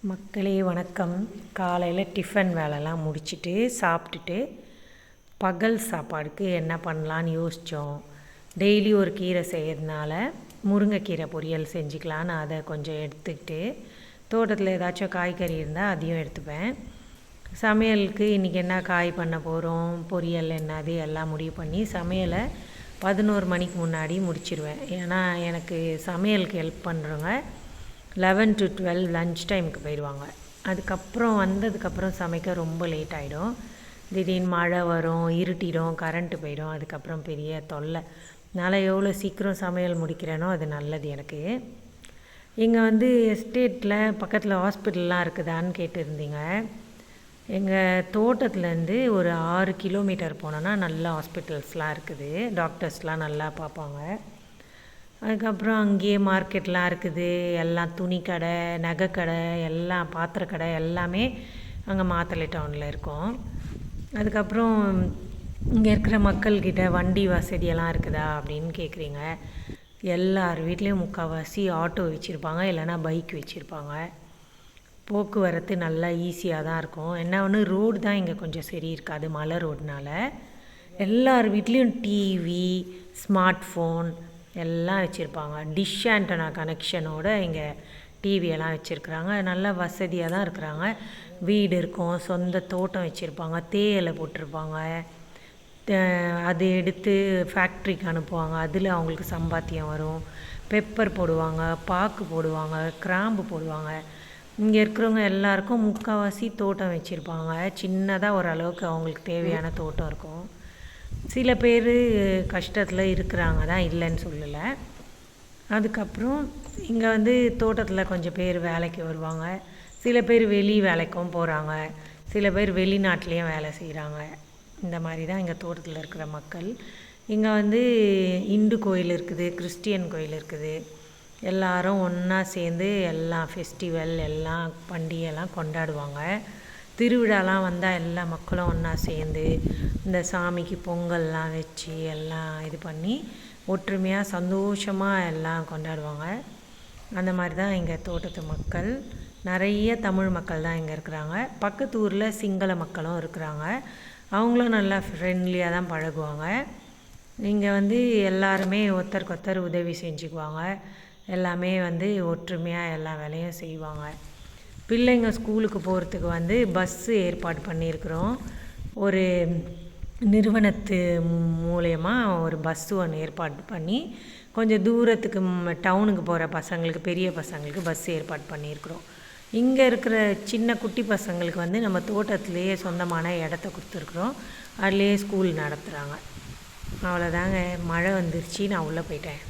மக்களே வணக்கம். காலையில் டிஃபன் வேலைலாம் முடிச்சுட்டு சாப்பிட்டுட்டு பகல் சாப்பாடுக்கு என்ன பண்ணலான்னு யோசித்தோம். டெய்லி ஒரு கீரை செய்கிறதுனால முருங்கைக்கீரை பொரியல் செஞ்சுக்கலான்னு அதை கொஞ்சம் எடுத்துக்கிட்டு, தோட்டத்தில் ஏதாச்சும் காய்கறி இருந்தால் அதையும் எடுத்துப்பேன். சமையலுக்கு இன்றைக்கி என்ன காய் பண்ண போகிறோம், பொரியல் என்னது எல்லாம் முடிவு பண்ணி சமையலை 11 மணிக்கு முன்னாடி முடிச்சிடுவேன். ஏன்னா எனக்கு சமையலுக்கு ஹெல்ப் பண்ணுறவங்க 11 to 12 லன்ச் டைமுக்கு போயிடுவாங்க. அதுக்கப்புறம் வந்ததுக்கப்புறம் சமைக்க ரொம்ப லேட் ஆகிடும். திடீர்னு மழை வரும், இருட்டிடும், கரண்ட்டு போயிடும். அதுக்கப்புறம் பெரிய தொல்லை. அதனால் எவ்வளோ சீக்கிரம் சமையல் முடிக்கிறேனோ அது நல்லது எனக்கு. இங்கே எஸ்டேட்டில் பக்கத்தில் ஹாஸ்பிட்டல்லாம் இருக்குதான்னு கேட்டுருந்தீங்க. எங்கள் தோட்டத்துலேருந்து ஒரு 6 கிலோமீட்டர் போனோன்னா நல்ல ஹாஸ்பிட்டல்ஸ்லாம் இருக்குது. டாக்டர்ஸ்லாம் நல்லா பார்ப்பாங்க. அதுக்கப்புறம் அங்கேயே மார்க்கெட்லாம் இருக்குது. எல்லாம் துணி கடை, நகை கடை, எல்லாம் பாத்திரக்கடை எல்லாமே அங்கே மாத்தளை டவுனில் இருக்கும். அதுக்கப்புறம் இங்கே இருக்கிற மக்கள்கிட்ட வண்டி வசதியெல்லாம் இருக்குதா அப்படின்னு கேட்குறீங்க. எல்லார் வீட்லேயும் முக்கால்வாசி ஆட்டோ வச்சுருப்பாங்க, இல்லைனா பைக் வச்சுருப்பாங்க. போக்குவரத்து நல்லா ஈஸியாக தான் இருக்கும். என்ன ஒன்று, ரோடு தான் இங்கே கொஞ்சம் சரி இருக்காது, மலை ரோடுனால. எல்லார் வீட்லேயும் டிவி, ஸ்மார்ட் ஃபோன் எல்லாம் வச்சுருப்பாங்க. டிஷ் ஆண்டனா கனெக்ஷனோடு இங்கே டிவியெல்லாம் வச்சுருக்குறாங்க. நல்லா வசதியாக தான் இருக்கிறாங்க. வீடு இருக்கும், சொந்த தோட்டம் வச்சுருப்பாங்க, தேயிலை போட்டிருப்பாங்க. அது எடுத்து ஃபேக்ட்ரிக்கு அனுப்புவாங்க. அதில் அவங்களுக்கு சம்பாத்தியம் வரும். பெப்பர் போடுவாங்க, பாக்கு போடுவாங்க, கிராம்பு போடுவாங்க. இங்கே இருக்கிறவங்க எல்லாருக்கும் முக்கால்வாசி தோட்டம் வச்சுருப்பாங்க. சின்னதாக ஓரளவுக்கு அவங்களுக்கு தேவையான தோட்டம் இருக்கும். சில பேர் கஷ்டத்தில் இருக்கிறாங்க தான், இல்லைன்னு சொல்லலை. அதுக்கப்புறம் இங்கே தோட்டத்தில் கொஞ்சம் பேர் வேலைக்கு வருவாங்க. சில பேர் வெளி வேலைக்கும் போகிறாங்க. சில பேர் வெளிநாட்டிலையும் வேலை செய்கிறாங்க. இந்த மாதிரி தான் இங்கே தோட்டத்தில் இருக்கிற மக்கள். இங்கே இந்து கோயில் இருக்குது, கிறிஸ்டியன் கோயில் இருக்குது. எல்லாரும் ஒன்றா சேர்ந்து எல்லாம் ஃபெஸ்டிவல் எல்லாம் பண்டிகைலாம் கொண்டாடுவாங்க. திருவிழாலாம் வந்தால் எல்லா மக்களும் ஒன்றா சேர்ந்து இந்த சாமிக்கு பொங்கல்லாம் வச்சு எல்லாம் இது பண்ணி ஒற்றுமையாக சந்தோஷமாக எல்லாம் கொண்டாடுவாங்க. அந்த மாதிரி தான் இங்கே தோட்டத்து மக்கள். நிறைய தமிழ் மக்கள் தான் இங்கே இருக்கிறாங்க. பக்கத்து ஊரில் சிங்கள மக்களும் இருக்கிறாங்க. அவங்களும் நல்லா ஃப்ரெண்ட்லியாக தான் பழகுவாங்க. இங்கே எல்லாருமே ஒருத்தருக்கு ஒருத்தர் உதவி செஞ்சுக்குவாங்க. எல்லாமே ஒற்றுமையாக எல்லா வேலையும் செய்வாங்க. பிள்ளைங்க ஸ்கூலுக்கு போகிறதுக்கு பஸ்ஸு ஏற்பாடு பண்ணியிருக்கிறோம். ஒரு நிறுவனத்து மூலயமா ஒரு பஸ்ஸு ஒன்று ஏற்பாடு பண்ணி கொஞ்சம் தூரத்துக்கு டவுனுக்கு போகிற பசங்களுக்கு, பெரிய பசங்களுக்கு பஸ் ஏற்பாடு பண்ணியிருக்கிறோம். இங்கே இருக்கிற சின்ன குட்டி பசங்களுக்கு நம்ம தோட்டத்துலேயே சொந்தமான இடத்த கொடுத்துருக்குறோம். அதுலேயே ஸ்கூல் நடத்துகிறாங்க. அவ்வளோதாங்க. மழை வந்துருச்சு, நான் உள்ளே போயிட்டேன்.